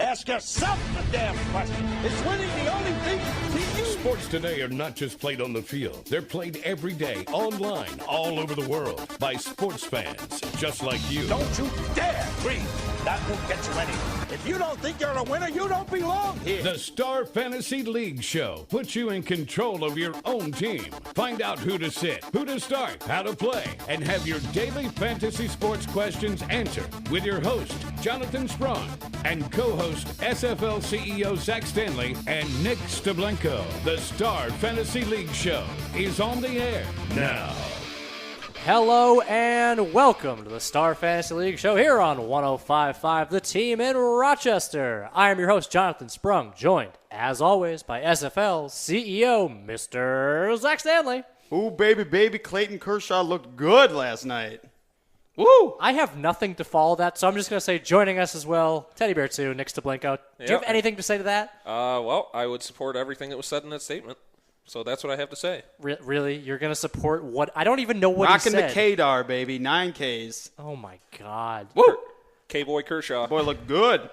Ask yourself the damn question. Is winning the only thing to you? Sports today are not just played on the field. They're played every day, online, all over the world, by sports fans just like you. Don't you dare breathe. That won't get you anywhere. If you don't think you're a winner, you don't belong here. The Star Fantasy League Show puts you in control of your own team. Find out who to sit, who to start, how to play, and have your daily fantasy sports questions answered with your host, Jonathan Sprung, and co-host SFL CEO Zach Stanley and Nick Steblenko. The Star Fantasy League Show is on the air now. Hello and welcome to the Star Fantasy League Show here on 105.5 The Team in Rochester. I am your host, Jonathan Sprung, joined, as always, by SFL CEO, Mr. Zach Stanley. Ooh, baby, Clayton Kershaw looked good last night. Woo! I have nothing to follow that, so I'm just going to say joining us as well, Teddy Bear 2, Nick Steblenko. Do you have anything to say to that? Well, I would support everything that was said in that statement. So that's what I have to say. Really? You're going to support what? I don't even know what Rocking he said. the K-Dar, baby. 9 Ks. Oh, my God. Woo! K-Boy Kershaw. Boy, look good.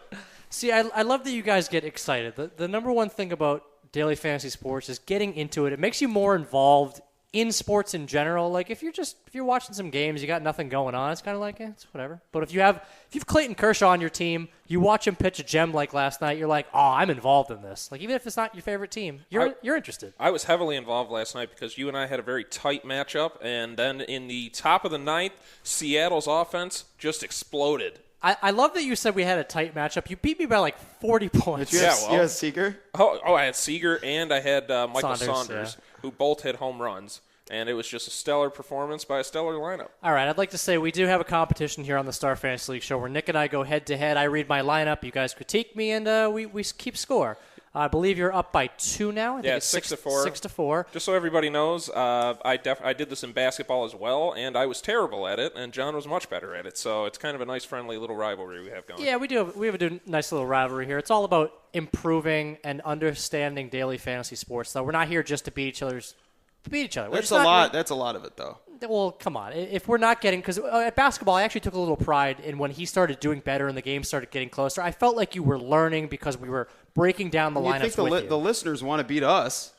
See, I love that you guys get excited. The number one thing about daily fantasy sports is getting into it. It makes you more involved in sports in general. Like, if you're watching some games, you got nothing going on, it's kind of like, it's whatever. But if you've Clayton Kershaw on your team, you watch him pitch a gem like last night, you're like, oh, I'm involved in this. Like, even if it's not your favorite team, you're interested. I was heavily involved last night because you and I had a very tight matchup, and then in the top of the ninth, Seattle's offense just exploded. I love that you said we had a tight matchup. You beat me by like 40 points. You had Seager? Oh, I had Seager and I had Michael Saunders who both hit home runs. And it was just a stellar performance by a stellar lineup. All right, I'd like to say we do have a competition here on the Star Fantasy League Show where Nick and I go head-to-head. I read my lineup, you guys critique me, and we keep score. I believe you're up by 2 now. I think it's 6-4. 6-4. Just so everybody knows, I did this in basketball as well, and I was terrible at it, and John was much better at it. So it's kind of a nice, friendly little rivalry we have going. Yeah, we do. We have a nice little rivalry here. It's all about improving and understanding daily fantasy sports. So we're not here just to beat each other. That's a lot. That's a lot of it, though. Well, come on. If we're not getting – because at basketball, I actually took a little pride in when he started doing better and the game started getting closer. I felt like you were learning because we were breaking down the lineups with you. The listeners want to beat us.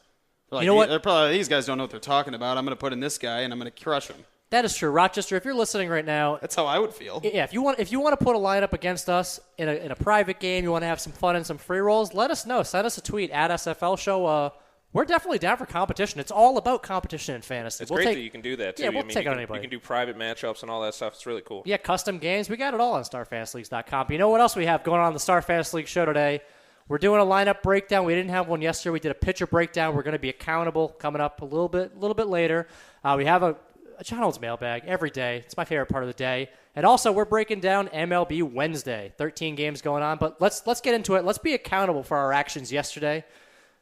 Like, you know what? They're probably, these guys don't know what they're talking about. I'm going to put in this guy, and I'm going to crush him. That is true. Rochester, if you're listening right now – that's how I would feel. Yeah, if you want to put a lineup against us in a private game, you want to have some fun and some free rolls, let us know. Send us a tweet at SFL Show. We're definitely down for competition. It's all about competition in fantasy. It's great that you can do that, too. Yeah, take on anybody. You can do private matchups and all that stuff. It's really cool. Yeah, custom games. We got it all on StarFantasyLeagues.com. But you know what else we have going on the Star Fantasy League Show today? We're doing a lineup breakdown. We didn't have one yesterday. We did a pitcher breakdown. We're going to be accountable coming up a little bit later. We have a Channel's mailbag every day. It's my favorite part of the day. And also, we're breaking down MLB Wednesday. 13 games going on. But let's get into it. Let's be accountable for our actions yesterday.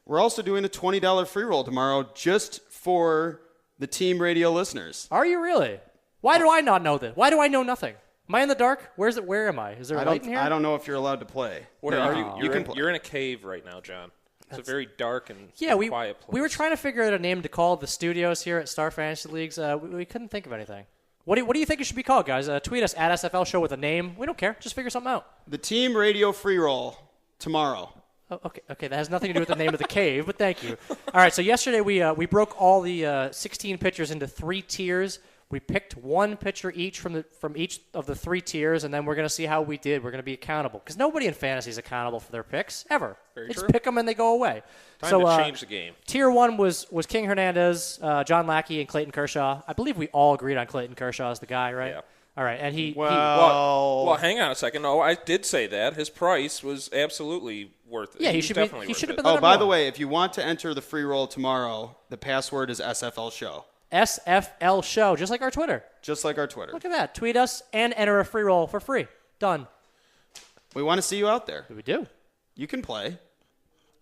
We're also doing a $20 free roll tomorrow just for the team radio listeners. Are you really? Why do I not know this? Why do I know nothing? Am I in the dark? Where am I? Is there a light in here? I don't know if you're allowed to play. What are you? You're in a cave right now, John. It's a very dark and quiet place. We were trying to figure out a name to call the studios here at Star Fantasy Leagues. We couldn't think of anything. What do you think it should be called, guys? Tweet us at SFL Show with a name. We don't care. Just figure something out. The team radio free roll tomorrow. Oh, okay, that has nothing to do with the name of the cave, but thank you. All right, so yesterday we broke all the 16 pitchers into 3 tiers. We picked one pitcher each from each of the 3 tiers, and then we're going to see how we did. We're going to be accountable because nobody in fantasy is accountable for their picks ever. Very they true. just pick them and they go away. Time to change the game. Tier 1 was King Hernandez, John Lackey, and Clayton Kershaw. I believe we all agreed on Clayton Kershaw as the guy, right? Yeah. All right, and Well, hang on a second. No, I did say that. His price was absolutely worth it. Yeah, he should have been the number by the one. way, if you want to enter the free roll tomorrow, the password is SFL Show. SFL Show, just like our Twitter. Just like our Twitter. Look at that. Tweet us and enter a free roll for free. Done. We want to see you out there. We do. You can play.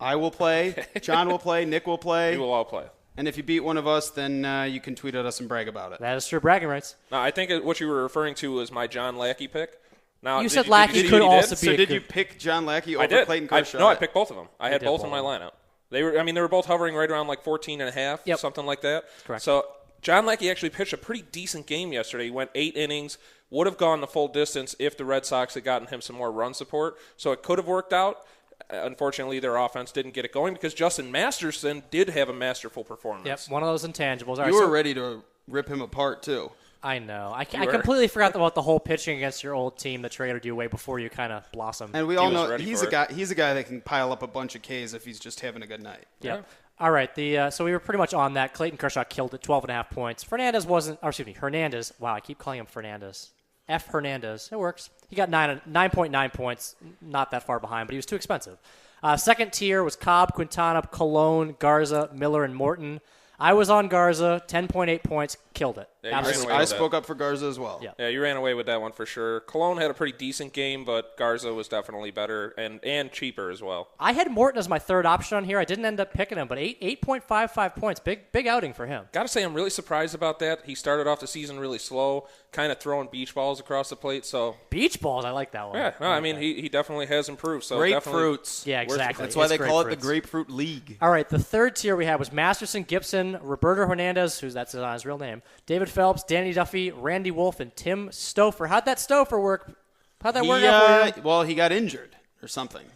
I will play. John will play. Nick will play. We will all play. And if you beat one of us, then you can tweet at us and brag about it. That is true. Bragging rights. No, I think what you were referring to was my John Lackey pick. Now, you said Lackey could also be. So did you pick John Lackey over Clayton Kershaw? No, I picked both of them. I had both in my lineup. They were both hovering right around like 14.5, something like that. Correct. So John Lackey actually pitched a pretty decent game yesterday. He went 8 innings, would have gone the full distance if the Red Sox had gotten him some more run support. So it could have worked out. Unfortunately, their offense didn't get it going because Justin Masterson did have a masterful performance. Yep, one of those intangibles. All You right, were ready to rip him apart, too. I know. I completely forgot about the whole pitching against your old team that traded you way before you kind of blossomed. And we all know ready he's for a guy. He's a guy that can pile up a bunch of Ks if he's just having a good night. Yeah. All right. So we were pretty much on that. Clayton Kershaw killed it, 12.5 points. Hernandez. Wow, I keep calling him Fernandez. F. Hernandez. It works. He got 9.9 points. Not that far behind, but he was too expensive. Second tier was Cobb, Quintana, Colon, Garza, Miller, and Morton. I was on Garza, 10.8 points, killed it. Yeah, I spoke up for Garza as well. Yeah. You ran away with that one for sure. Cologne had a pretty decent game, but Garza was definitely better and cheaper as well. I had Morton as my third option on here. I didn't end up picking him, but 8.55 points. Big outing for him. Got to say, I'm really surprised about that. He started off the season really slow, kind of throwing beach balls across the plate. So beach balls, I like that one. Yeah, no, I mean, he definitely has improved. So Grapefruits. Yeah, exactly. That's why they call it the grapefruits. Grapefruit League. All right, the third tier we had was Masterson, Gibson, Roberto Hernandez, that's not his real name, David Phelps, Danny Duffy, Randy Wolf, and Tim Stouffer. How'd that Stouffer work? How'd that work out for you? Well, he got injured or something.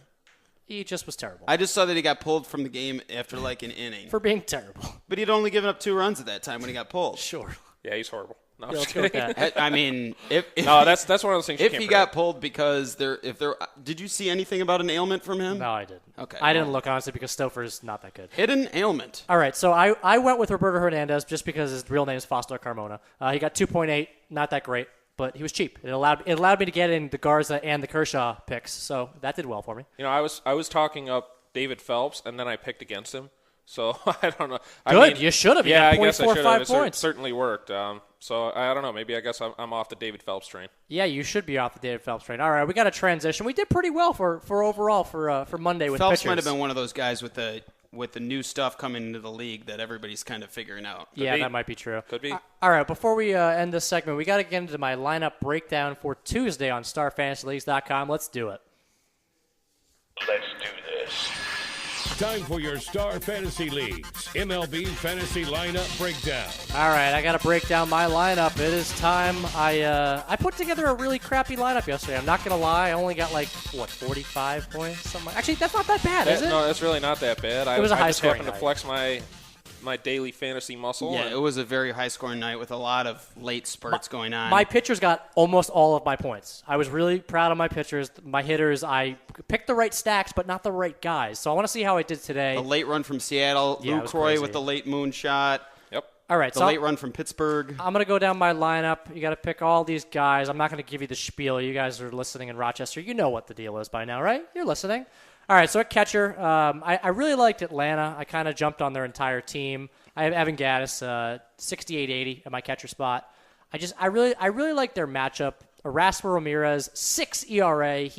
He just was terrible. I just saw that he got pulled from the game after like an inning. For being terrible. But he'd only given up 2 runs at that time when he got pulled. Sure. Yeah, he's horrible. No, I'm Yeah, just let's go with kidding. that. I mean, if No, that's one of those things. if he got pulled because did you see anything about an ailment from him? No, I didn't. Okay, I didn't well. look, honestly, because Stouffer's not that good. Hidden ailment. All right, so I went with Roberto Hernandez just because his real name is Foster Carmona. He got 2.8, not that great, but he was cheap. It allowed me to get in the Garza and the Kershaw picks, so that did well for me. You know, I was talking up David Phelps, and then I picked against him. So I don't know. Good, you should have. You Yeah, got I guess I should have. It points. certainly worked. So I don't know. Maybe I guess I'm off the David Phelps train. Yeah, you should be off the David Phelps train. All right, we got a transition. We did pretty well for overall for Monday with Phelps pitchers. might have been one of those guys with the new stuff coming into the league that everybody's kind of figuring out. Yeah, be. that might be true. Could be. All right, before we end this segment, we got to get into my lineup breakdown for Tuesday on StarFantasyLeagues.com. Let's do it. Let's do this. Time for your Star Fantasy Leagues MLB Fantasy Lineup Breakdown. All right, I got to break down my lineup. It is time. I put together a really crappy lineup yesterday. I'm not going to lie. I only got 45 points? Actually, that's not that bad, is it? No, that's really not that bad. It was a I just high-scoring happened to night. flex my daily fantasy muscle. Yeah, and- it was a very high-scoring night with a lot of late spurts going on. My pitchers got almost all of my points. I was really proud of my pitchers. My hitters, I picked the right stacks, but not the right guys. So I want to see how I did today. the late run from Seattle, Yeah, it Lou was Croy crazy. with the late moonshot, Yep. All right, the so late run from Pittsburgh. I'm going to go down my lineup. You got to pick all these guys. I'm not going to give you the spiel. You guys are listening in Rochester. You know what the deal is by now, right? You're listening. All right, so at catcher, I really liked Atlanta. I kind of jumped on their entire team. I have Evan Gaddis, 68-80 at my catcher spot. I really like their matchup. Erasmo Ramirez, 6 ERA.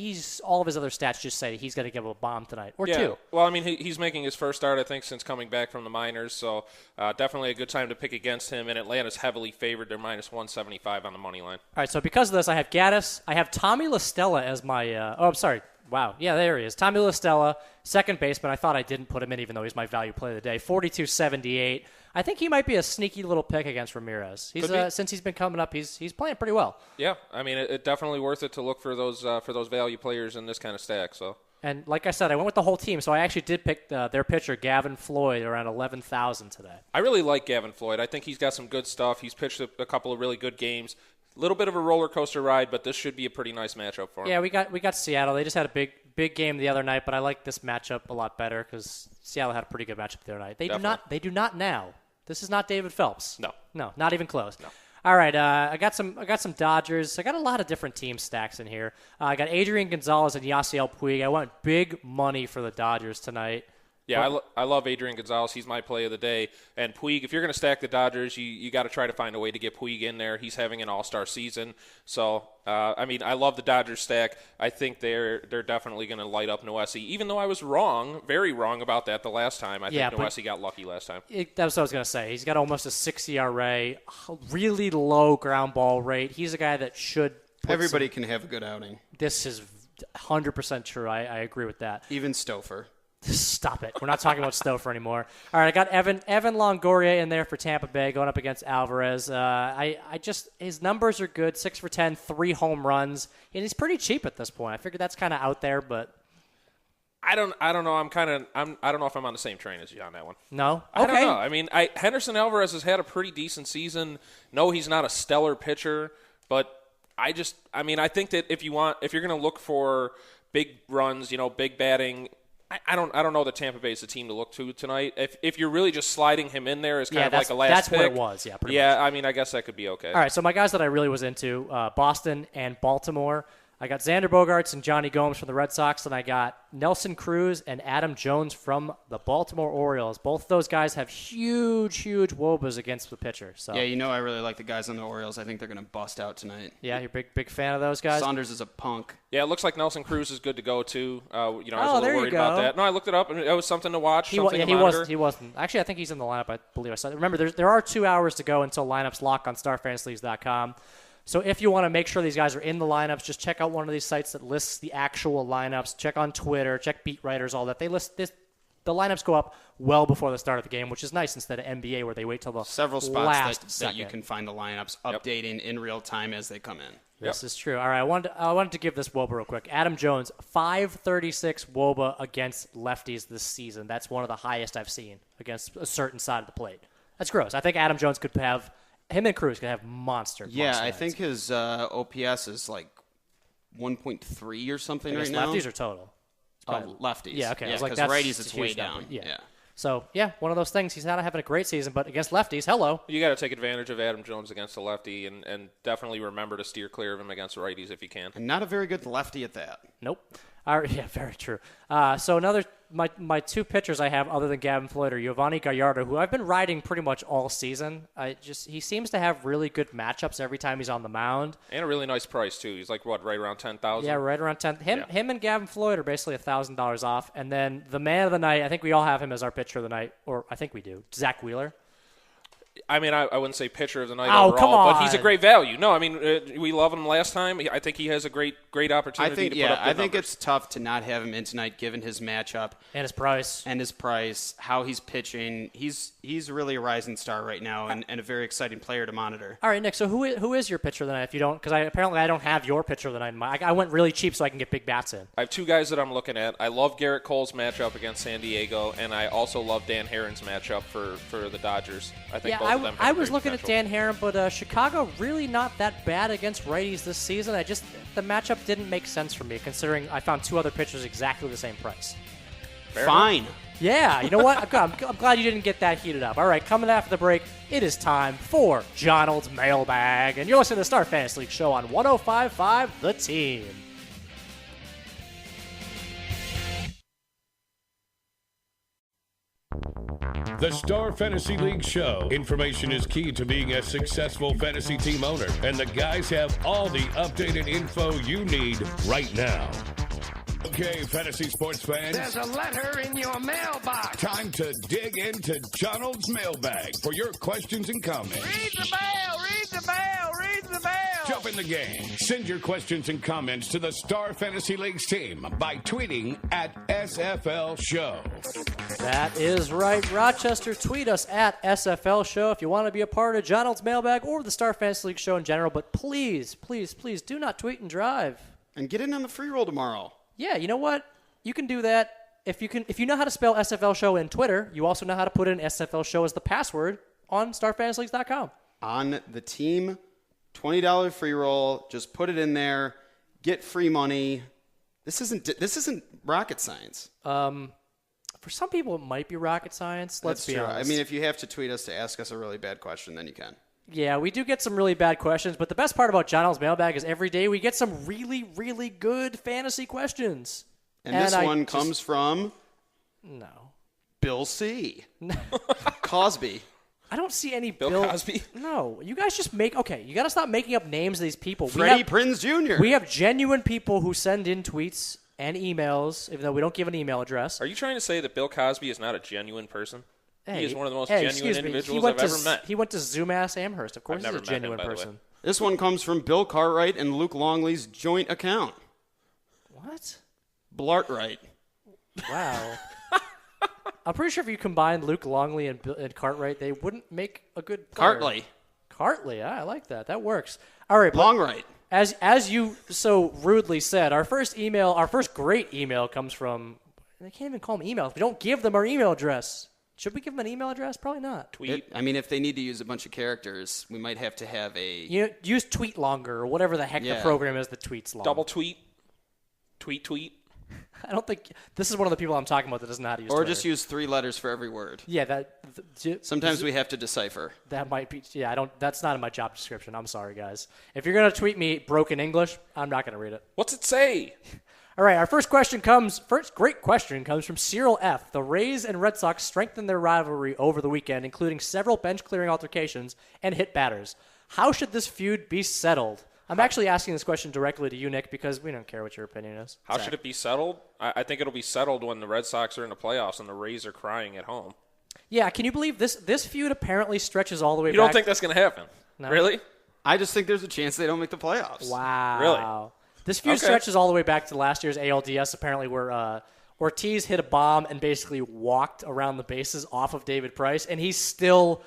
All of his other stats just say he's going to give a bomb tonight or two. Well, I mean, he's making his first start, I think, since coming back from the minors. So definitely a good time to pick against him. And Atlanta's heavily favored. They're minus 175 on the money line. All right, so because of this, I have Gaddis. I have Tommy LaStella as my I'm sorry. Wow. Yeah, there he is. Tommy LaStella, second baseman. I thought I didn't put him in even though he's my value play of the day. 42.78. I think he might be a sneaky little pick against Ramirez. Since he's been coming up, he's playing pretty well. Yeah, I mean, it's definitely worth it to look for those value players in this kind of stack. So. And like I said, I went with the whole team, so I actually did pick their pitcher, Gavin Floyd, around 11,000 today. I really like Gavin Floyd. I think he's got some good stuff. He's pitched a couple of really good games. A little bit of a roller coaster ride, but this should be a pretty nice matchup for him. Yeah, we got Seattle. They just had a big game the other night, but I like this matchup a lot better because Seattle had a pretty good matchup the other night. They do not now. This is not David Phelps. No, not even close. No. All right, I got some Dodgers. I got a lot of different team stacks in here. I got Adrian Gonzalez and Yasiel Puig. I went big money for the Dodgers tonight. Yeah, I love Adrian Gonzalez. He's my play of the day. And Puig, if you're going to stack the Dodgers, you got to try to find a way to get Puig in there. He's having an all-star season. So, I mean, I love the Dodgers stack. I think they're definitely going to light up Noesi, even though I was wrong, very wrong about that the last time. I think Noesi got lucky last time. That's what I was going to say. He's got almost a 6 ERA, really low ground ball rate. He's a guy that should Everybody can have a good outing. This is 100% true. I agree with that. Even Stouffer. Stop it. We're not talking about Stouffer anymore. All right, I got Evan Longoria in there for Tampa Bay going up against Alvarez. His numbers are good. 6 for 10, 3 home runs, and he's pretty cheap at this point. I figured that's kind of out there, but I don't know. I don't know if I'm on the same train as you on that one. No? I Okay. don't know. I mean, Henderson Alvarez has had a pretty decent season. No, he's not a stellar pitcher, but I think that if you're going to look for big runs, big batting, I don't know that Tampa Bay is the team to look to tonight. If you're really just sliding him in there as kind of like a last pick. That's what it was, pretty much. I mean, I guess that could be okay. All right, so my guys that I really was into, Boston and Baltimore. I got Xander Bogaerts and Johnny Gomes from the Red Sox, and I got Nelson Cruz and Adam Jones from the Baltimore Orioles. Both those guys have huge wobas against the pitcher. So Yeah, I really like the guys on the Orioles. I think they're going to bust out tonight. Yeah, you're a big fan of those guys? Saunders is a punk. Yeah, it looks like Nelson Cruz is good to go, too. I was a little there you worried go. about that. No, I looked it up, and it was something to watch, He wasn't. Actually, I think he's in the lineup. I believe I saw. Remember, there are 2 hours to go until lineups lock on StarFantasyLeagues.com. So if you want to make sure these guys are in the lineups, just check out one of these sites that lists the actual lineups. Check on Twitter, check beat writers, all that. They list this. The lineups go up well before the start of the game, which is nice instead of NBA where they wait till the several last spots that second. you can find the lineups updating in real time as they come in. This is true. All right, I wanted to give this WOBA real quick. Adam Jones, 536 WOBA against lefties this season. That's one of the highest I've seen against a certain side of the plate. That's gross. I think Adam Jones could have him and Cruz could have monster. Yeah, I nights. think his OPS is like 1.3 or something right now. Lefties or total? Lefties. Yeah, okay. Yeah, Because righties, it's way down. Yeah. So, one of those things. He's not having a great season, but against lefties, hello. You got to take advantage of Adam Jones against the lefty and definitely remember to steer clear of him against the righties if you can. And not a very good lefty at that. Nope. Yeah, very true. So my 2 pitchers I have other than Gavin Floyd are Giovanni Gallardo, who I've been riding pretty much all season. He seems to have really good matchups every time he's on the mound. And a really nice price, too. He's like, right around $10,000? Yeah, right around 10. Him and Gavin Floyd are basically $1,000 off. And then the man of the night, I think we all have him as our pitcher of the night, or I think we do, Zach Wheeler. I mean, I wouldn't say pitcher of the night Oh, overall, come on. but he's a great value. No, I mean, we loved him last time. I think he has a great opportunity to put up good I think numbers. it's tough to not have him in tonight given his matchup. And his price. How he's pitching. He's really a rising star right now and a very exciting player to monitor. All right, Nick, so who is your pitcher of the night if you don't? Because apparently I don't have your pitcher of the night. I went really cheap so I can get big bats in. I have 2 guys that I'm looking at. I love Garrett Cole's matchup against San Diego, and I also love Dan Herron's matchup for the Dodgers. I think both of them have I great was looking at potential. Dan Herron, but Chicago really not that bad against righties this season. The matchup didn't make sense for me, considering I found 2 other pitchers exactly the same price. Fine. Yeah, you know what? I'm glad you didn't get that heated up. All right, coming after the break, it is time for Jonald's Mailbag, and you're listening to the Star Fantasy League show on 105.5 The Team. The Star Fantasy League show. Information is key to being a successful fantasy team owner, and the guys have all the updated info you need right now. Okay, fantasy sports fans. There's a letter in your mailbox. Time to dig into Jonald's mailbag for your questions and comments. Read the mail, read the mail, read the mail. Jump in the game. Send your questions and comments to the Star Fantasy League's team by tweeting at SFL Show. That is right, Rochester. Tweet us at SFL Show if you want to be a part of Jonald's Mailbag or the Star Fantasy League show in general. But please, please, please do not tweet and drive. And get in on the free roll tomorrow. Yeah, you know what? You can do that. If you know how to spell SFL Show in Twitter, you also know how to put in SFL Show as the password on StarFantasyLeagues.com. On the team, $20 free roll. Just put it in there. Get free money. This isn't rocket science. For some people, it might be rocket science. Let's be honest. I mean, if you have to tweet us to ask us a really bad question, then you can. Yeah, we do get some really bad questions, but the best part about Jonald's Mailbag is every day we get some really, really good fantasy questions. And this one comes from Bill C. Cosby. I don't see any Bill Cosby? No, you guys just you got to stop making up names of these people. Freddie Prinze Jr. We have genuine people who send in tweets and emails, even though we don't give an email address. Are you trying to say that Bill Cosby is not a genuine person? Hey, he is one of the most genuine individuals I've ever met. He went to Zoomass Amherst. Of course, I've he's a never met him, genuine by the way. person. This one comes from Bill Cartwright and Luke Longley's joint account. What? Blartwright. Wow. I'm pretty sure if you combined Luke Longley and Cartwright, they wouldn't make a good player. Cartley, yeah, I like that. That works. All right, Longright. As you so rudely said, our first great email comes from. They can't even call them emails. We don't give them our email address. Should we give them an email address? Probably not. Tweet. If they need to use a bunch of characters, we might have to have a... Use Tweet Longer or whatever the heck the program is that tweets long. Double tweet. Tweet. I don't think... This is one of the people I'm talking about that doesn't know how to use Or Twitter. just use 3 letters for every word. Yeah, Sometimes we have to decipher. That might be... Yeah, that's not in my job description. I'm sorry, guys. If you're going to tweet me broken English, I'm not going to read it. What's it say? All right, our first great question comes from Cyril F. The Rays and Red Sox strengthened their rivalry over the weekend, including several bench-clearing altercations and hit batters. How should this feud be settled? I'm actually asking this question directly to you, Nick, because we don't care what your opinion is. How should it be settled? I think it'll be settled when the Red Sox are in the playoffs and the Rays are crying at home. Yeah, can you believe this feud apparently stretches all the way back? You don't think that's going to happen? No. Really? I just think there's a chance they don't make the playoffs. Wow. Really? This feud stretches all the way back to last year's ALDS, apparently, where Ortiz hit a bomb and basically walked around the bases off of David Price, and he's still,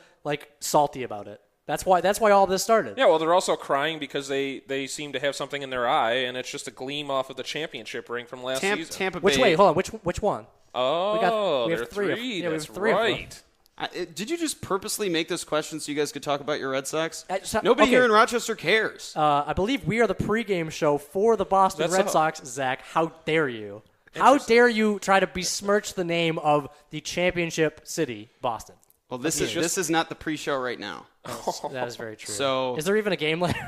salty about it. That's why all this started. Yeah, well, they're also crying because they seem to have something in their eye, and it's just a gleam off of the championship ring from last season. Tampa Bay. Wait, hold on. Which one? Oh, we have there are three. three. That's we have three right. Did you just purposely make this question so you guys could talk about your Red Sox? okay. Nobody here in Rochester cares. I believe we are the pregame show for the Boston That's Red so. Sox, Zach. How dare you? How dare you try to besmirch the name of the championship city, Boston? Well, this is not the pre-show right now. That is very true. So, is there even a game later?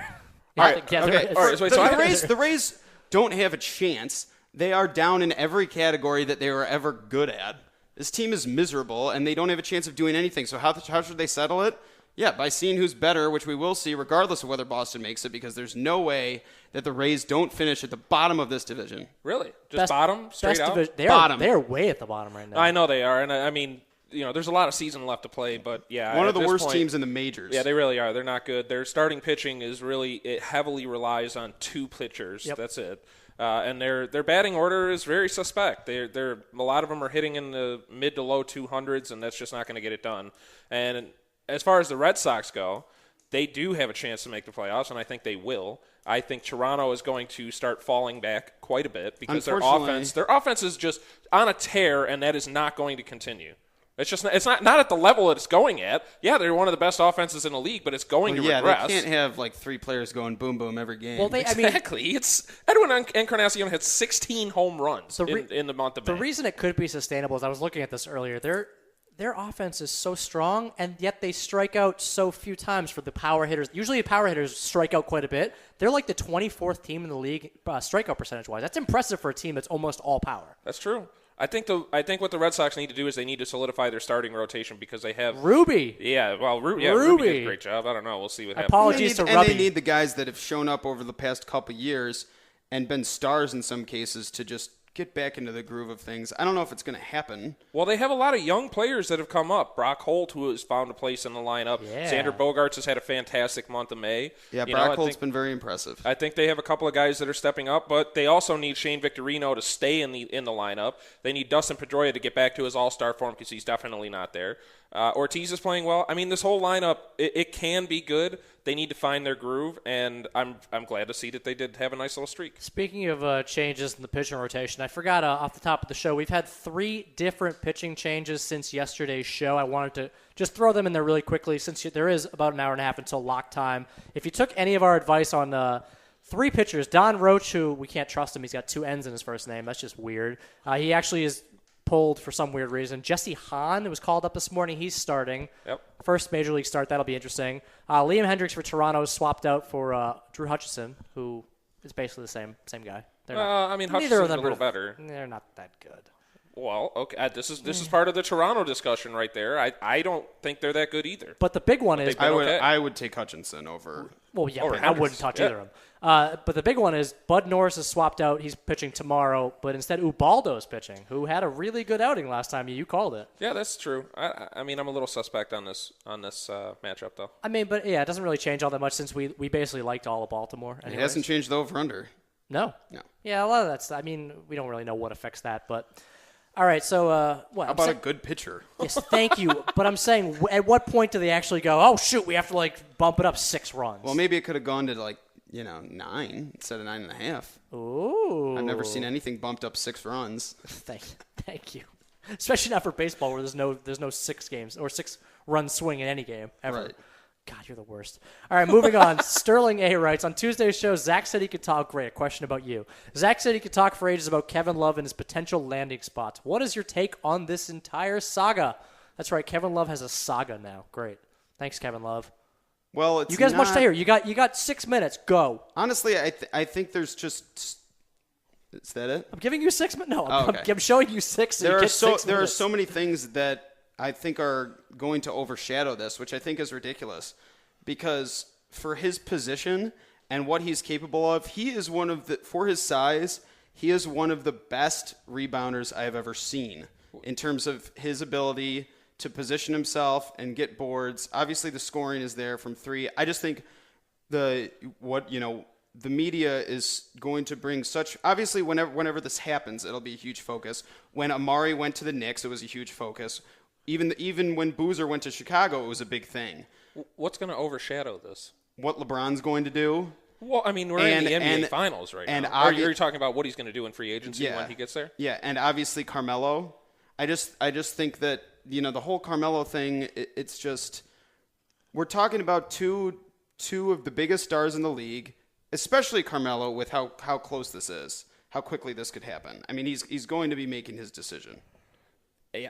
All right. Yeah, Okay. All right. The Rays don't have a chance. They are down in every category that they were ever good at. This team is miserable, and they don't have a chance of doing anything. So how should they settle it? Yeah, by seeing who's better, which we will see regardless of whether Boston makes it, because there's no way that the Rays don't finish at the bottom of this division. Really? Just bottom? Straight out? Bottom. They're way at the bottom right now. I know they are, and I mean, there's a lot of season left to play, but yeah. One of the worst teams in the majors. Yeah, they really are. They're not good. Their starting pitching it heavily relies on 2 pitchers. Yep. That's it. And their batting order is very suspect. A lot of them are hitting in the mid to low 200s, and that's just not going to get it done. And as far as the Red Sox go, they do have a chance to make the playoffs, and I think they will. I think Toronto is going to start falling back quite a bit because their offense is just on a tear, and that is not going to continue. It's not at the level that it's going at. Yeah, they're one of the best offenses in the league, but it's going to regress. They can't have 3 players going boom boom every game. Well, exactly. It's Edwin Encarnacion hit 16 home runs in the month of May. The reason it could be sustainable is I was looking at this earlier. Their offense is so strong, and yet they strike out so few times for the power hitters. Usually the power hitters strike out quite a bit. They're like the 24th team in the league strikeout percentage-wise. That's impressive for a team that's almost all power. That's true. I think what the Red Sox need to do is they need to solidify their starting rotation because they have Ruby. Yeah, well, Ruby did a great job. I don't know. We'll see what happens. Apologies to Ruby. They need the guys that have shown up over the past couple years and been stars in some cases to just get back into the groove of things. I don't know if it's going to happen. Well, they have a lot of young players that have come up. Brock Holt, who has found a place in the lineup. Yeah. Xander Bogaerts has had a fantastic month of May. Yeah, Brock Holt's been very impressive. I think they have a couple of guys that are stepping up, but they also need Shane Victorino to stay in the lineup. They need Dustin Pedroia to get back to his all-star form because he's definitely not there. Ortiz is playing well. I mean, this whole lineup, it can be good. They need to find their groove, and I'm glad to see that they did have a nice little streak. Speaking of changes in the pitching rotation, I forgot off the top of the show, we've had 3 different pitching changes since yesterday's show. I wanted to just throw them in there really quickly since there is about an hour and a half until lock time. If you took any of our advice on 3 pitchers, Don Roach, who we can't trust him, he's got 2 N's in his first name. That's just weird. He actually is pulled for some weird reason. Jesse Hahn was called up this morning. He's starting. Yep. First major league start. That'll be interesting. Liam Hendricks for Toronto is swapped out for Drew Hutchison, who is basically the same guy. Hutchison's a little better. They're not that good. Well, okay. This is part of the Toronto discussion right there. I don't think they're that good either. But the big one is I would take Hutchinson over. Well, yeah, but I wouldn't touch either of them. But the big one is Bud Norris is swapped out. He's pitching tomorrow, but instead Ubaldo is pitching, who had a really good outing last time. You called it. Yeah, that's true. I'm a little suspect on this matchup, though. But yeah, it doesn't really change all that much since we basically liked all of Baltimore. It hasn't changed the over-under. No. Yeah, a lot of that's. We don't really know what affects that, but All right, so what? How about a good pitcher? Yes, thank you. But I'm saying, at what point do they actually go, oh, shoot, we have to, bump it up 6 runs? Well, maybe it could have gone to, 9 instead of 9.5. Ooh. I've never seen anything bumped up 6 runs. Thank you. Especially not for baseball where there's no 6 games or 6-run swing in any game ever. Right. God, you're the worst. All right, moving on. Sterling A. writes, on Tuesday's show, Zach said he could talk. Great, a question about you. Zach said he could talk for ages about Kevin Love and his potential landing spots. What is your take on this entire saga? That's right, Kevin Love has a saga now. Great. Thanks, Kevin Love. Well, it's you guys not, much to hear. You got 6 minutes. Go. Honestly, I think there's just... Is that it? I'm giving you 6 minutes. No, Oh, okay. I'm showing you 6. So There are so many things that I think are going to overshadow this, which I think is ridiculous. Because for his position and what he's capable of, for his size, he is one of the best rebounders I have ever seen in terms of his ability to position himself and get boards. Obviously, the scoring is there from 3. I just think the media is going to bring such... Obviously, whenever this happens, it'll be a huge focus. When Amari went to the Knicks, it was a huge focus. Even when Boozer went to Chicago, it was a big thing. What's going to overshadow this? What LeBron's going to do. Well, I mean, we're in the NBA Finals right now. Or you're talking about what he's going to do in free agency when he gets there? Yeah, and obviously Carmelo. I just think that, the whole Carmelo thing, it's just... We're talking about two of the biggest stars in the league, especially Carmelo, with how close this is, how quickly this could happen. I mean, he's going to be making his decision.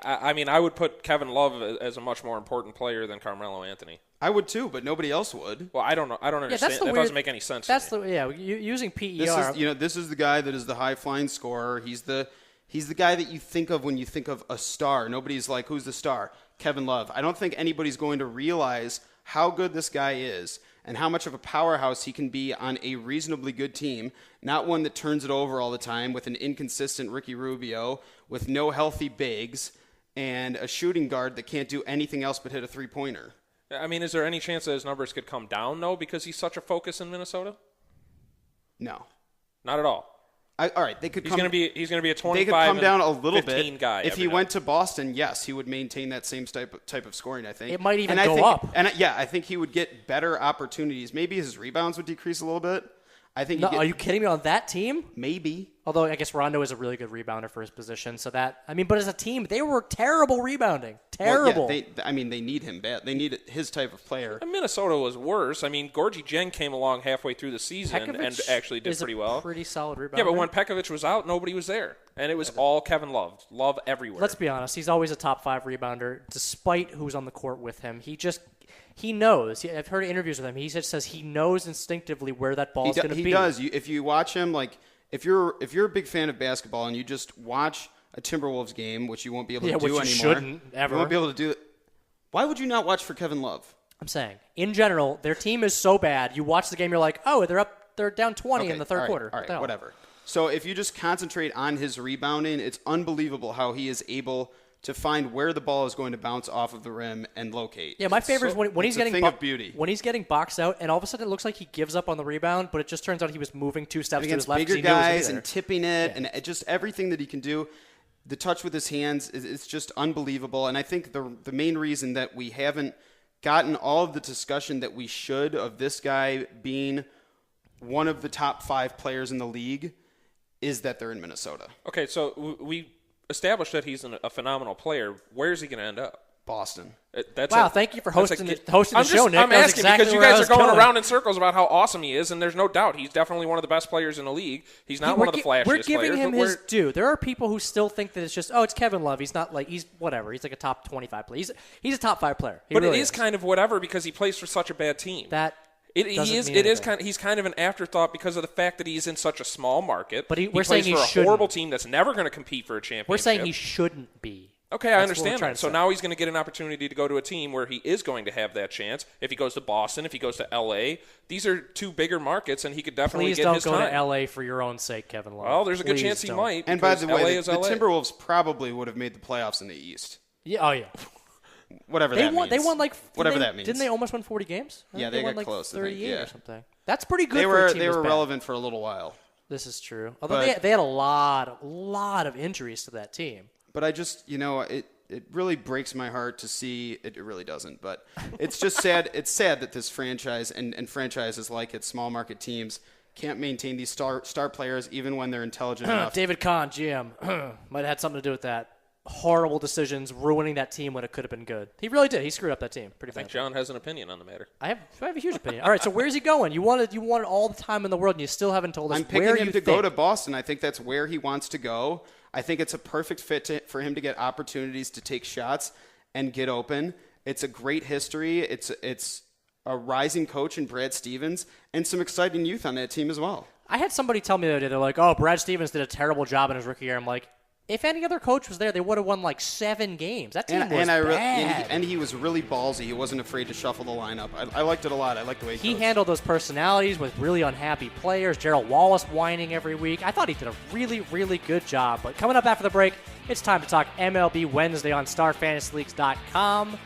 I mean, I would put Kevin Love as a much more important player than Carmelo Anthony. I would too, but nobody else would. Well, I don't know. I don't understand. That doesn't make any sense. Using PER. This is the guy that is the high flying scorer. He's the guy that you think of when you think of a star. Nobody's like, who's the star? Kevin Love. I don't think anybody's going to realize how good this guy is and how much of a powerhouse he can be on a reasonably good team, not one that turns it over all the time with an inconsistent Ricky Rubio, with no healthy bigs, and a shooting guard that can't do anything else but hit a three-pointer. I mean, is there any chance that his numbers could come down, though, because he's such a focus in Minnesota? No. Not at all. All right, they could. He's going to be a 25. They could come down a little bit guy. If he went to Boston, yes, he would maintain that same type of scoring. I think it might even go up. And I think he would get better opportunities. Maybe his rebounds would decrease a little bit. I think. Are you kidding me? On that team? Maybe. Although I guess Rondo is a really good rebounder for his position, so but as a team, they were terrible rebounding. Terrible. Well, yeah, they need him bad. They need his type of player. And Minnesota was worse. I mean, Gorgie Jeng came along halfway through the season and actually did pretty well. Pretty solid rebounder. Yeah, but when Pekovic was out, nobody was there, and it was all Kevin Love. Love everywhere. Let's be honest. He's always a top 5 rebounder, despite who's on the court with him. He knows. I've heard interviews with him. He just says he knows instinctively where that ball is going to be. He does. If you watch him, if you're a big fan of basketball and you just watch a Timberwolves game, which you won't be able to do anymore. Shouldn't ever. You won't be able to do it. Why would you not watch for Kevin Love? I'm saying, in general, their team is so bad. You watch the game, you're like, oh, they're down 20 in the third quarter. All right, whatever. So if you just concentrate on his rebounding, it's unbelievable how he is able to find where the ball is going to bounce off of the rim and locate. Yeah, my favorite is when he's getting of beauty. When he's getting boxed out, and all of a sudden it looks like he gives up on the rebound, but it just turns out he was moving 2 steps to his left. Bigger guys and tipping it, and just everything that he can do. The touch with his hands is just unbelievable. And I think the main reason that we haven't gotten all of the discussion that we should of this guy being one of the top 5 players in the league is that they're in Minnesota. Okay, so we established that he's a phenomenal player. Where is he going to end up? Boston. Thank you for hosting the show, Nick. I'm asking exactly because you guys are going around in circles about how awesome he is, and there's no doubt he's definitely one of the best players in the league. He's not one of the flashiest players. We're giving him his due. There are people who still think that it's just, it's Kevin Love. He's not he's whatever. He's like a top 25 player. He's a top 5 player. But it is kind of whatever because he plays for such a bad team. He's kind of an afterthought because of the fact that he's in such a small market. But he plays for a horrible team that's never going to compete for a championship. We're saying he shouldn't be. Okay, I understand that. So now he's going to get an opportunity to go to a team where he is going to have that chance. If he goes to Boston, if he goes to L.A., these are 2 bigger markets, and he could definitely get his time. Please don't go to L.A. for your own sake, Kevin Love. Well, there's a good chance he might. And by the way, the Timberwolves probably would have made the playoffs in the East. Yeah. Oh, yeah. Whatever that means. They won whatever that means. Didn't they almost win 40 games? Yeah, they got won close. 38 or something. That's pretty good. They for a team they were bad. relevant for a little while. This is true. Although they had a lot of injuries to that team. but I just, it really breaks my heart to see it. It really doesn't, but it's just sad. It's sad that this franchise and franchises like it, small market teams, can't maintain these star players even when they're intelligent enough. David Kahn, GM, might have had something to do with that. Horrible decisions, ruining that team when it could have been good. He really did. He screwed up that team pretty I think bad. John has an opinion on the matter. I have a huge opinion. All right, so where's he going? You wanted all the time in the world, and you still haven't told us I'm picking where him you to think. go to Boston. I think that's where he wants to go. I think it's a perfect fit for him to get opportunities to take shots and get open. It's a great history. It's a rising coach in Brad Stevens and some exciting youth on that team as well. I had somebody tell me the other day, they're like, oh, Brad Stevens did a terrible job in his rookie year. I'm like, if any other coach was there, they would have won like 7 games. That team was bad. And he was really ballsy. He wasn't afraid to shuffle the lineup. I liked it a lot. I liked the way he coached. handled those personalities with really unhappy players. Gerald Wallace whining every week. I thought he did a really, really good job. But coming up after the break, it's time to talk MLB Wednesday on StarFantasyLeagues.com.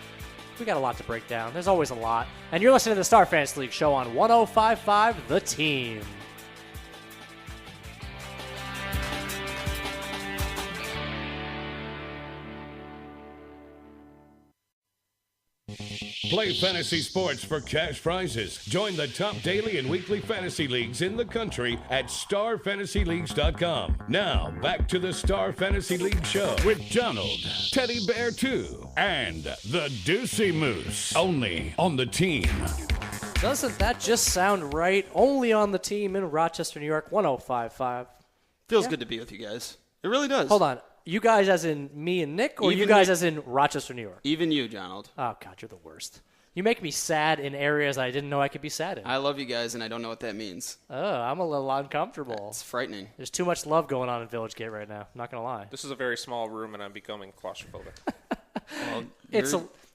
We got a lot to break down. There's always a lot. And you're listening to the Star Fantasy League show on 105.5 The Team. Play fantasy sports for cash prizes. Join the top daily and weekly fantasy leagues in the country at StarFantasyLeagues.com. Now, back to the Star Fantasy League show with Donald, Teddy Bear 2, and the Deucey Moose. Only on the Team. Doesn't that just sound right? Only on the Team in Rochester, New York, 105.5. Feels good to be with you guys. It really does. Hold on. You guys as in me and Nick, or Even you guys me. as in Rochester, New York? Even you, Donald. Oh, God, you're the worst. You make me sad in areas I didn't know I could be sad in. I love you guys, and I don't know what that means. Oh, I'm a little uncomfortable. It's frightening. There's too much love going on in Village Gate right now. I'm not going to lie. This is a very small room, and I'm becoming claustrophobic. Well,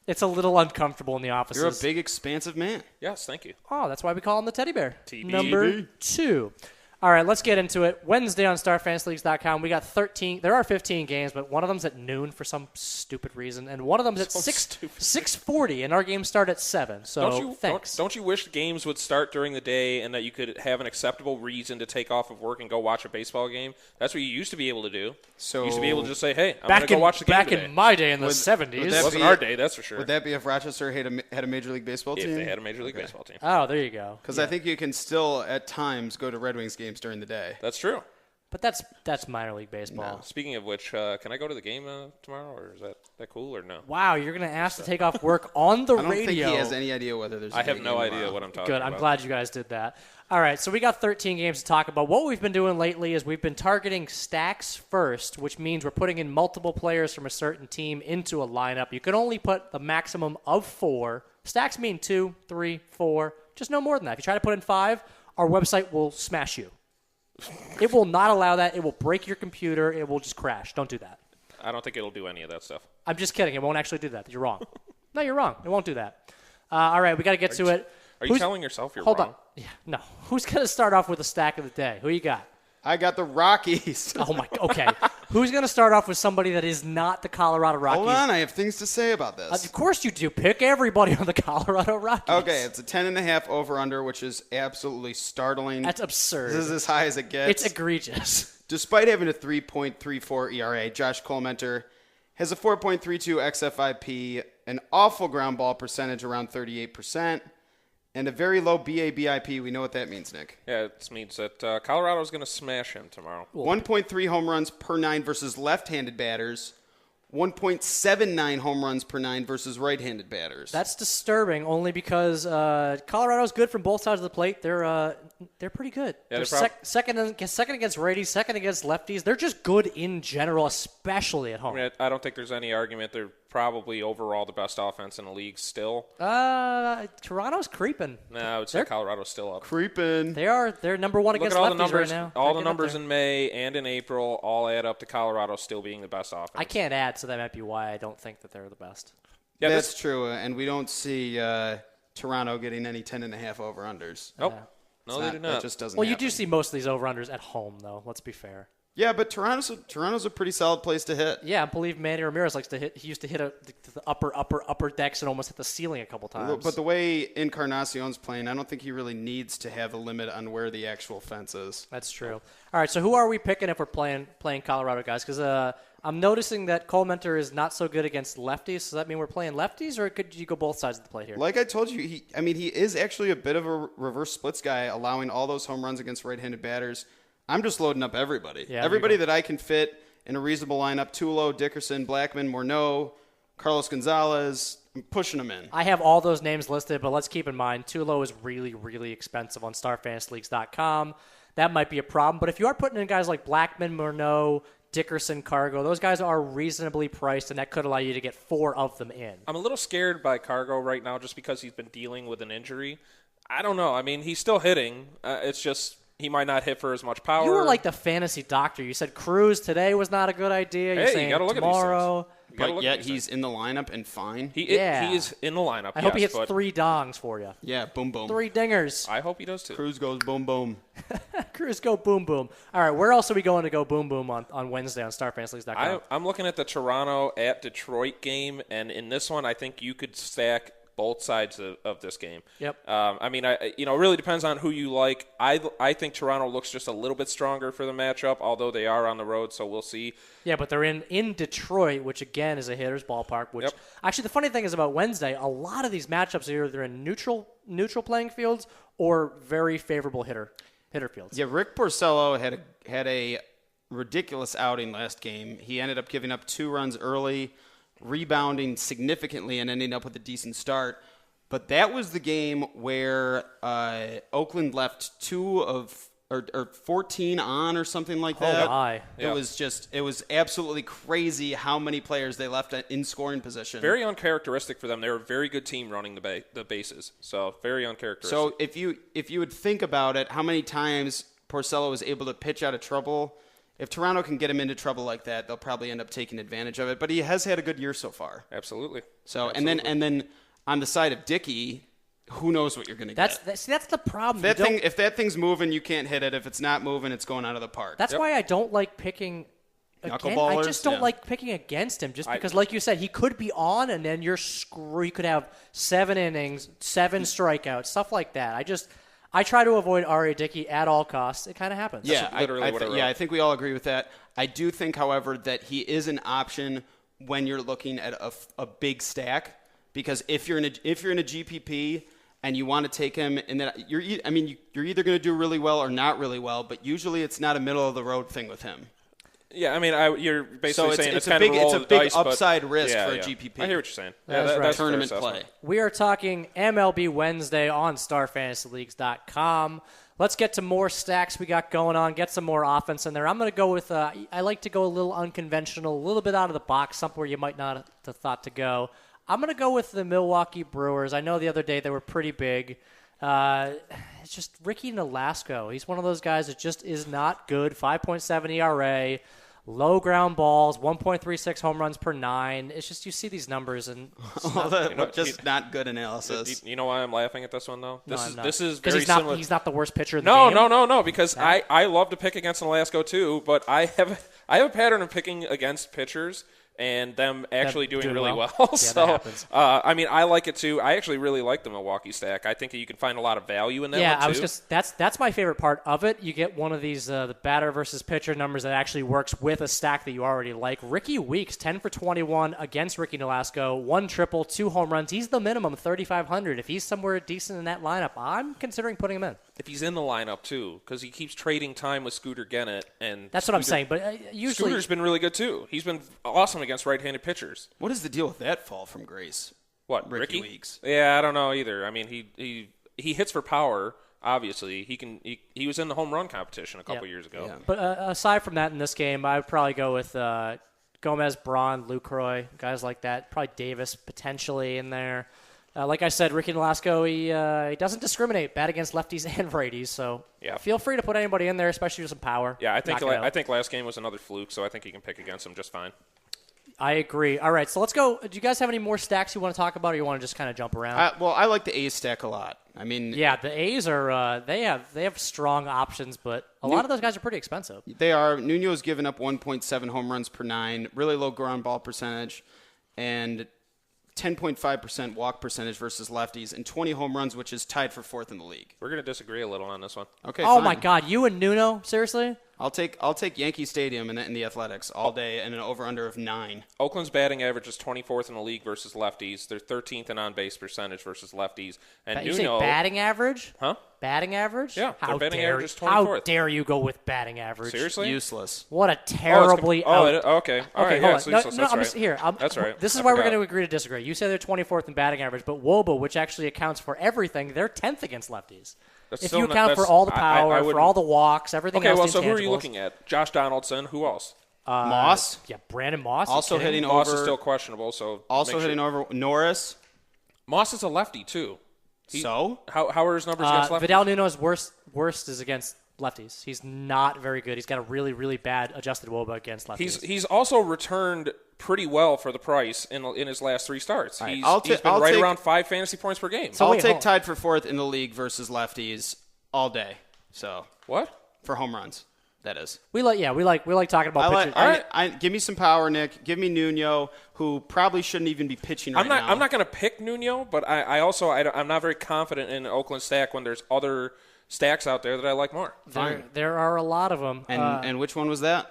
It's a little uncomfortable in the offices. you're a big, expansive man. Yes, thank you. Oh, that's why we call him the teddy bear. TB. Number 2. All right, let's get into it. Wednesday on StarFantasyLeagues.com, we got 13. There are 15 games, but one of them's at noon for some stupid reason, and one of them's at 6:40, and our games start at 7. So thanks. Don't you wish games would start during the day and that you could have an acceptable reason to take off of work and go watch a baseball game? That's what you used to be able to do. So you used to be able to just say, "Hey, I'm going to go watch the game today." In my day in the Would 70s. that It wasn't be- our day, that's for sure. Would that be if Rochester had a Major League Baseball if team? they had a Major League Baseball team. Oh, there you go. Because I think you can still, at times, go to Red Wings games during the day. That's true. But that's minor league baseball. Speaking of which, can I go to the game tomorrow, or is that cool, or no? Wow, you're going to ask to take off work on the I don't radio. think he has any idea whether there's a I have big no game idea tomorrow. what I'm talking Good. about. I'm glad you guys did that. All right, so we got 13 games to talk about. What we've been doing lately is we've been targeting stacks first, which means we're putting in multiple players from a certain team into a lineup. You can only put the maximum of 4. Stacks mean 2, 3, 4, just no more than that. If you try to put in 5, our website will smash you. It will not allow that. It will break your computer. It will just crash. Don't do that. I don't think it'll do any of that stuff. I'm just kidding. It won't actually do that. You're wrong. No, you're wrong. It won't do that. All right, we got to get to it. Are you telling yourself you're Hold wrong? on. Yeah, no. Who's going to start off with the stack of the day? Who you got? I got the Rockies. Oh, my. Okay. Who's going to start off with somebody that is not the Colorado Rockies? Hold on, I have things to say about this. Of course you do. Pick everybody on the Colorado Rockies. Okay, it's a 10.5 over-under, which is absolutely startling. That's absurd. This is as high as it gets. It's egregious. Despite having a 3.34 ERA, Josh Colmenter has a 4.32 xFIP, an awful ground ball percentage around 38%, and a very low BABIP. We know what that means, Nick. Yeah, it means that Colorado's going to smash him tomorrow. 1.3 home runs per 9 versus left-handed batters. 1.79 home runs per 9 versus right-handed batters. That's disturbing only because Colorado's good from both sides of the plate. They're pretty good. Yeah, they're they're second against righties, second against lefties. They're just good in general, especially at home. I mean, I don't think there's any argument. They're probably overall the best offense in the league still. Toronto's creeping. No, I would say Colorado's still up. creeping. They're number one Look against at all lefties the numbers. right now. All They're the getting up numbers there. in May and in April all add up to Colorado still being the best offense. I can't add, so that might be why I don't think that they're the best. Yeah, That's true, and we don't see Toronto getting any 10.5 over-unders. Nope. Yeah. No, they do That not. just doesn't Well, you happen. do see most of these over-unders at home, though. Let's be fair. Yeah, but Toronto's a pretty solid place to hit. Yeah, I believe Manny Ramirez likes to hit. He used to hit the upper decks and almost hit the ceiling a couple times. But the way Encarnacion's playing, I don't think he really needs to have a limit on where the actual fence is. That's true. All right, so who are we picking if we're playing Colorado guys? Because I'm noticing that Cole Mentor is not so good against lefties. Does that mean we're playing lefties, or could you go both sides of the plate here? Like I told you, he is actually a bit of a reverse splits guy, allowing all those home runs against right-handed batters. I'm just loading up everybody. Yeah, everybody that I can fit in a reasonable lineup. Tulo, Dickerson, Blackman, Morneau, Carlos Gonzalez. I'm pushing them in. I have all those names listed, but let's keep in mind, Tulo is really, really expensive on StarFantasyLeagues.com. That might be a problem. But if you are putting in guys like Blackman, Morneau, Dickerson, Cargo, those guys are reasonably priced, and that could allow you to get 4 of them in. I'm a little scared by Cargo right now just because he's been dealing with an injury. I don't know. I mean, he's still hitting. It's just he might not hit for as much power. You were like the fantasy doctor. You said Cruz today was not a good idea. You're saying you got to look tomorrow. at these things. But yet he's in the lineup and fine. He is in the lineup. I hope he hits 3 dongs for you. Yeah, boom, boom. 3 dingers. I hope he does too. Cruz goes boom, boom. Cruz go boom, boom. All right, where else are we going to go boom, boom on Wednesday on StarFantasyLeagues.com? I'm looking at the Toronto at Detroit game, and in this one, I think you could stack both sides of this game. Yep. I mean, it really depends on who you like. I think Toronto looks just a little bit stronger for the matchup, although they are on the road, so we'll see. Yeah, but they're in Detroit, which again is a hitter's ballpark. Which actually, the funny thing is about Wednesday, a lot of these matchups are either in neutral playing fields or very favorable hitter fields. Yeah, Rick Porcello had a ridiculous outing last game. He ended up giving up 2 runs early, rebounding significantly and ending up with a decent start. But that was the game where Oakland left 14 on or something like that. Oh, my. It was absolutely crazy how many players they left in scoring position. Very uncharacteristic for them. They're a very good team running the bases. So very uncharacteristic. So if you would think about it, how many times Porcello was able to pitch out of trouble. If Toronto can get him into trouble like that, they'll probably end up taking advantage of it. But he has had a good year so far. Absolutely. So and then on the side of Dickey, who knows what you're going to get? That's the problem. If that thing's moving, you can't hit it. If it's not moving, it's going out of the park. That's why I don't like picking. I just don't like picking against him, just because, like you said, he could be on, and then you're screwed. You could have 7 innings, 7 strikeouts, stuff like that. I try to avoid R.A. Dickey at all costs. It kind of happens. Yeah, what I think we all agree with that. I do think, however, that he is an option when you're looking at a big stack, because if you're in a GPP and you want to take him, and that you're either going to do really well or not really well, but usually it's not a middle of the road thing with him. Yeah, I mean, you're basically saying it's kind of a roll of the dice, upside risk for a yeah. GPP. I hear what you're saying. That's right. Tournament play. We are talking MLB Wednesday on StarFantasyLeagues.com. Let's get to more stacks we got going on, get some more offense in there. I'm going to go with, I like to go a little unconventional, a little bit out of the box, somewhere you might not have thought to go. I'm going to go with the Milwaukee Brewers. I know the other day they were pretty big. It's just Ricky Nolasco. He's one of those guys that just is not good. 5.7 ERA. Low ground balls, 1.36 home runs per 9. It's just you see these numbers and not good analysis. You know why I'm laughing at this one though? This is very similar. He's not the worst pitcher in the game. No. Because I love to pick against Nolasco too, but I have a pattern of picking against pitchers and them actually doing really well. Yeah, so, that happens. I mean, I like it too. I actually really like the Milwaukee stack. I think that you can find a lot of value in that one too. That's my favorite part of it. You get one of these the batter versus pitcher numbers that actually works with a stack that you already like. Ricky Weeks, 10 for 21 against Ricky Nolasco, 1 triple, 2 home runs. He's the minimum 3,500. If he's somewhere decent in that lineup, I'm considering putting him in. If he's in the lineup too, because he keeps trading time with Scooter Gennett, and that's what I'm saying. But usually Scooter's been really good too. He's been awesome against right-handed pitchers. What is the deal with that fall from grace? What, Ricky Weeks? Yeah, I don't know either. I mean, he hits for power. Obviously, he was in the home run competition a couple years ago. Yeah. But aside from that, in this game, I would probably go with Gomez, Braun, Lucroy, guys like that. Probably Davis potentially in there. Like I said, Ricky Nolasco, he doesn't discriminate, bad against lefties and righties. So feel free to put anybody in there, especially with some power. Yeah, I think last game was another fluke, so I think you can pick against him just fine. I agree. All right, so let's go. Do you guys have any more stacks you want to talk about, or you want to just kind of jump around? Well, I like the A's stack a lot. I mean, yeah, the A's are they have strong options, but a lot of those guys are pretty expensive. They are. Nuno's given up 1.7 home runs per 9, really low ground ball percentage, and 10.5% walk percentage versus lefties, and 20 home runs, which is tied for 4th in the league. We're going to disagree a little on this one. Okay. Oh fine. my God, you and Nuno, seriously? I'll take Yankee Stadium in the Athletics all day and an over-under of 9. Oakland's batting average is 24th in the league versus lefties. They're 13th in on-base percentage versus lefties. And You say batting average? Huh? Batting average? Yeah, their batting average is 24th. How dare you go with batting average? Seriously? Useless. What a terribly okay. All right, hold yeah, on. it's useless. No, That's I'm right. just here. That's right. This is I why we're forgot. going to agree to disagree. You say they're 24th in batting average, but WOBA, which actually accounts for everything, they're 10th against lefties. That's If still you not- account for that's- all the I power, for wouldn't- all the walks, everything Okay, else, well, the so who are you intangibles. looking at? Josh Donaldson. Who else? Moss. Yeah, Brandon Moss. Also You kidding? hitting Moss over. is still questionable, so Also make hitting sure. over Norris. Moss is a lefty too. So How are his numbers against lefties? Vidal Nuno's worst is against lefties. He's not very good. He's got a really, really bad adjusted WOBA against lefties. He's also returned pretty well for the price in his last 3 starts. right, He's I'll been I'll right take- around 5 fantasy points per game. So I'll wait, take hold on. tied for 4th in the league versus lefties all day. So What? for home runs, that is. we like talking about pitchers. Give me some power, Nick. Give me Nuno, who probably shouldn't even be pitching right now. I'm not going to pick Nuno, but I'm not very confident in Oakland stack when there's other stacks out there that I like more. There are a lot of them. And which one was that?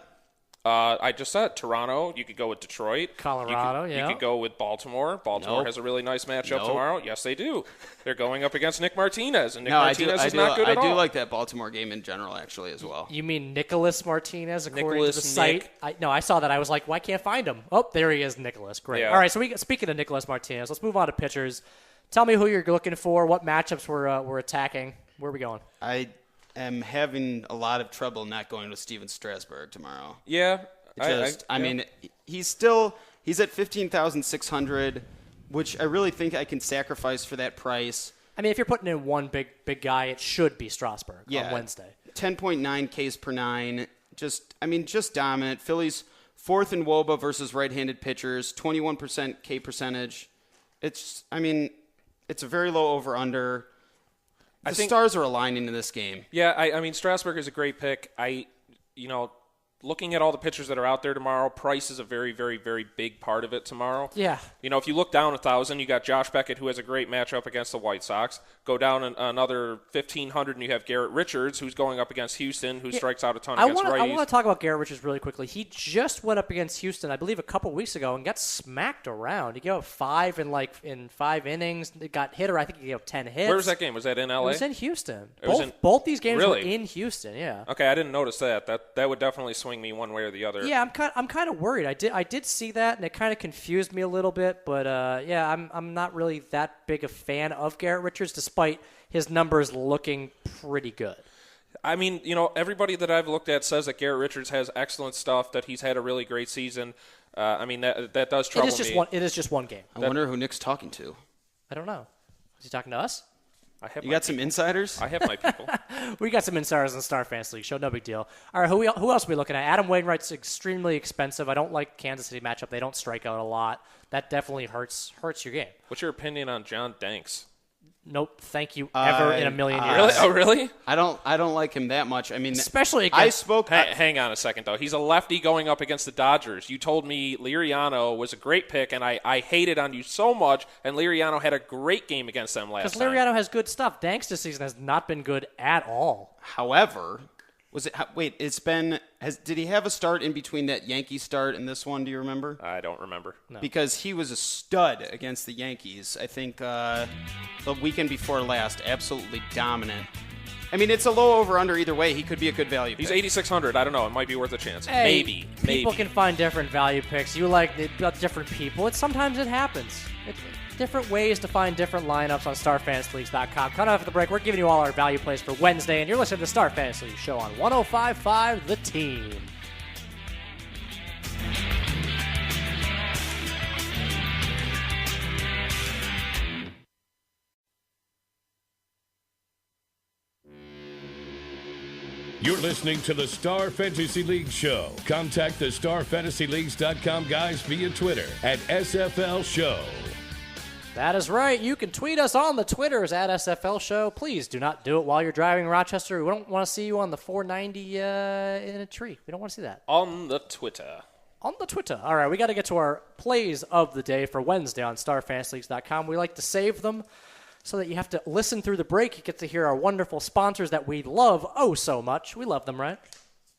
I just said Toronto. You could go with Detroit. Colorado, You yeah. could go with Baltimore. Baltimore Nope. has a really nice matchup Nope. tomorrow. Yes, they do. They're going up against Nick Martinez, and Nick No, Martinez is not good at all. I do like that Baltimore game in general, actually, as well. You mean Nicholas Martinez, according to Nicholas the site? Nick. I saw that. I was like, well, I can't find him. Oh, there he is, Nicholas. Great. Yeah. All right, so speaking of Nicholas Martinez, let's move on to pitchers. Tell me who you're looking for, what matchups we're attacking. Where are we going? I am having a lot of trouble not going with Steven Strasburg tomorrow. Yeah. I mean, he's at 15,600, which I really think I can sacrifice for that price. I mean, if you're putting in one big guy, it should be Strasburg on Wednesday. 10.9 Ks per 9. Just dominant. Phillies 4th in WOBA versus right-handed pitchers, 21% K percentage. It's a very low over-under. The stars are aligning in this game. Yeah, I mean, Strasburg is a great pick. Looking at all the pitchers that are out there tomorrow, price is a very, very, very big part of it tomorrow. Yeah. If you look down 1,000, you got Josh Beckett, who has a great matchup against the White Sox. Go down another 1,500, and you have Garrett Richards, who's going up against Houston, who strikes out a ton against righties. I want to talk about Garrett Richards really quickly. He just went up against Houston, I believe, a couple weeks ago, and got smacked around. He gave up 5 in 5 innings. Got hit, or I think he gave up 10 hits. Where was that game? Was that in L.A.? It was in Houston. was Both these games Really? were in Houston. Yeah. Okay, I didn't notice that. That would definitely swing me one way or the other. Yeah, I'm kind of worried. I did see that, and it kind of confused me a little bit. But I'm not really that big a fan of Garrett Richards, despite his numbers looking pretty good. I mean, everybody that I've looked at says that Garrett Richards has excellent stuff, that he's had a really great season. I mean, that does trouble me. It is just one game. I wonder who Nick's talking to. I don't know. Is he talking to us? You got some insiders? I have my people. We got some insiders in the Star Fantasy League show. No big deal. All right, who else are we looking at? Adam Wainwright's extremely expensive. I don't like Kansas City matchup. They don't strike out a lot. That definitely hurts your game. What's your opinion on John Danks? Nope, thank you ever in a million years. Really? Oh, really? I don't like him that much. I mean, Especially against... Hang on a second, though. He's a lefty going up against the Dodgers. You told me Liriano was a great pick, and I hated on you so much, and Liriano had a great game against them last time. Because Liriano has good stuff. Danks this season has not been good at all. However, did he have a start in between that Yankee start and this one? Do you remember? I don't remember. No. Because he was a stud against the Yankees. I think the weekend before last, absolutely dominant. I mean, it's a low over-under either way. He could be a good value pick. He's 8,600. I don't know. It might be worth a chance. Hey, Maybe. People can find different value picks. You like different people. Sometimes it happens. Different ways to find different lineups on StarFantasyLeagues.com. Cut off at the break. We're giving you all our value plays for Wednesday, and you're listening to Star Fantasy League Show on 105.5 The Team. You're listening to the Star Fantasy League Show. Contact the StarFantasyLeagues.com guys via Twitter at SFL Show. That is right. You can tweet us on the Twitters at SFL Show. Please do not do it while you're driving Rochester. We don't want to see you on the 490 in a tree. We don't want to see that. On the Twitter. On the Twitter. All right, we got to get to our plays of the day for Wednesday on StarFantasyLeagues.com. We like to save them so that you have to listen through the break. You get to hear our wonderful sponsors that we love oh so much. We love them, right?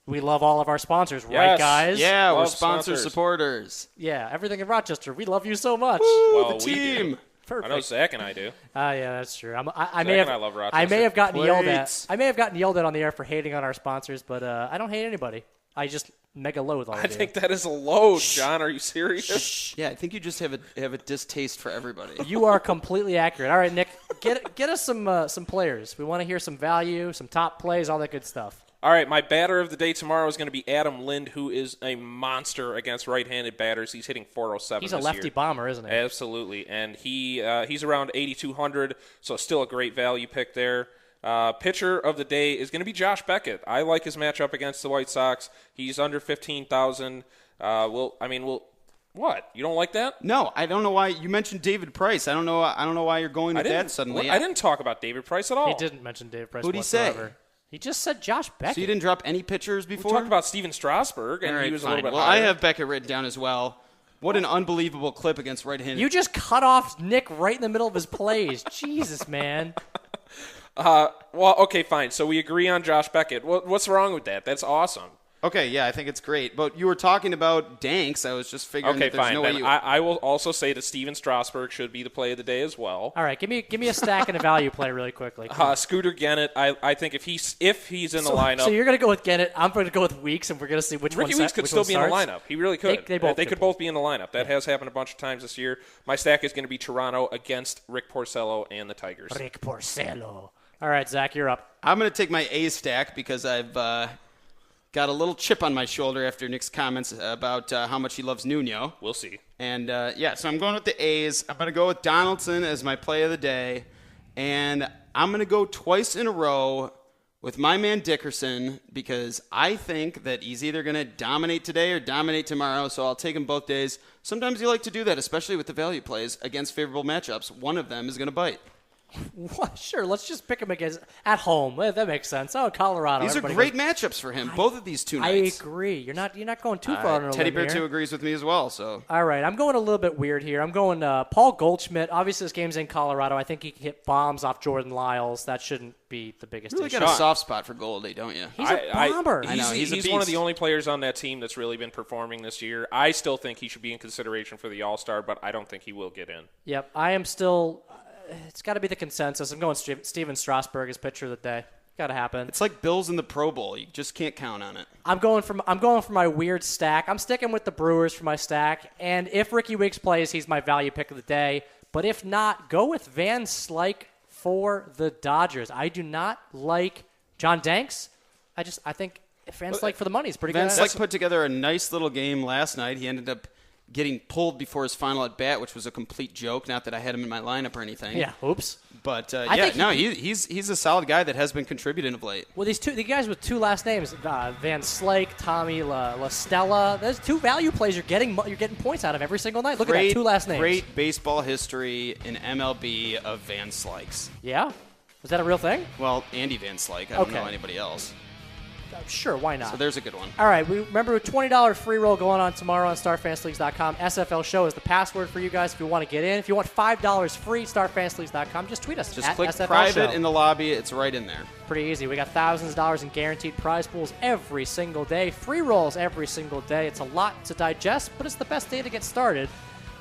We love all of our sponsors, right, Yes. guys? Yeah, we're Love sponsor sponsors. supporters. Yeah, everything in Rochester. We love you so much. Well, the we team. do. Perfect. I know Zach and I do. Yeah, that's true. I Zach may have. and I love Rochester. I may have gotten yelled at. Plates. I may have gotten yelled at on the air for hating on our sponsors, but I don't hate anybody. I just mega loathe all I of you. think that is a load, John. Are you serious? Yeah, I think you just have a distaste for everybody. You are completely accurate. All right, Nick, get us some players. We want to hear some value, some top plays, all that good stuff. All right, my batter of the day tomorrow is going to be Adam Lind, who is a monster against right-handed batters. He's hitting 407 He's a this lefty year. bomber, isn't he? Absolutely, and he's around 8,200, so still a great value pick there. Pitcher of the day is going to be Josh Beckett. I like his matchup against the White Sox. He's under 15,000. What? You don't like that? No, I don't know why you mentioned David Price. I don't know why you're going with that suddenly. I didn't talk about David Price at all. He didn't mention David Price Who'd he say? whatsoever. He just said Josh Beckett. So you didn't drop any pitchers We before? talked about Steven Strasburg, and All right, he was fine. a little bit well, higher. I have Beckett written down as well. What an unbelievable clip against right-handed. You just cut off Nick right in the middle of his plays. Jesus, man. Well, okay, fine. So we agree on Josh Beckett. What's wrong with that? That's awesome. Okay, yeah, I think it's great. But you were talking about Danks. I was just figuring Okay, that there's fine. no way Then you... I will also say that Steven Strasburg should be the play of the day as well. All right, give me a stack and a value play really quickly. Scooter Gennett, I think if he's in the lineup, So you're going to go with Gennett. I'm going to go with Weeks, and we're going to see which Ricky one Weeks could which still one be in the starts. lineup. He really could. They both could could. both be in the lineup. That has happened a bunch of times this year. My stack is going to be Toronto against Rick Porcello and the Tigers. Rick Porcello. All right, Zach, you're up. I'm going to take my A stack because I've got a little chip on my shoulder after Nick's comments about how much he loves Nuno. We'll see. And, so I'm going with the A's. I'm going to go with Donaldson as my play of the day. And I'm going to go twice in a row with my man Dickerson because I think that he's either going to dominate today or dominate tomorrow, so I'll take him both days. Sometimes you like to do that, especially with the value plays against favorable matchups. One of them is going to bite. What? Sure, let's just pick him against at home. That makes sense. Oh, Colorado. These are everybody great goes- matchups for him, both of these two I nights. agree. You're not going too far on a Teddy limb Bear here. 2 agrees with me as well, so... All right, I'm going a little bit weird here. I'm going Paul Goldschmidt. Obviously, this game's in Colorado. I think he can hit bombs off Jordan Lyles. That shouldn't be the biggest You really issue. got a soft spot for Goldie, don't you? He's a bomber. I know, he's a one of beast. the only players on that team that's really been performing this year. I still think he should be in consideration for the All-Star, but I don't think he will get in. Yep, I am still. It's got to be the consensus. I'm going Steven Strasburg as pitcher of the day. Got to happen. It's like Bills in the Pro Bowl. You just can't count on it. I'm going for my weird stack. I'm sticking with the Brewers for my stack. And if Ricky Weeks plays, he's my value pick of the day. But if not, go with Van Slyke for the Dodgers. I do not like John Danks. I think Van Slyke for the money is pretty Van good. Slyke put together a nice little game last night. He ended up getting pulled before his final at bat, which was a complete joke. Not that I had him in my lineup or anything. Yeah, oops. But think he's a solid guy that has been contributing of late. Well, the guys with two last names, Van Slyke, Tommy La Stella. There's two value plays you're getting points out of every single night. Look at that, two last names. Great baseball history in MLB of Van Slyke's. Yeah, was that a real thing? Well, Andy Van Slyke. I don't Okay. know anybody else. Sure, why not? So there's a good one. All right, we remember a $20 free roll going on tomorrow on StarFastLeagues.com. SFL Show is the password for you guys if you want to get in. If you want $5 free, StarFastLeagues.com, just tweet us. Just at click SFL private Show. in the lobby. It's right in there. Pretty easy. We got thousands of dollars in guaranteed prize pools every single day. Free rolls every single day. It's a lot to digest, but it's the best day to get started.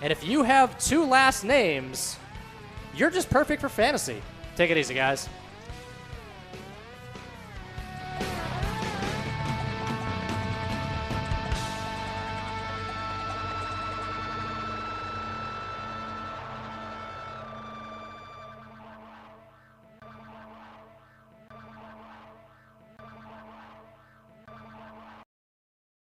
And if you have two last names, you're just perfect for fantasy. Take it easy, guys.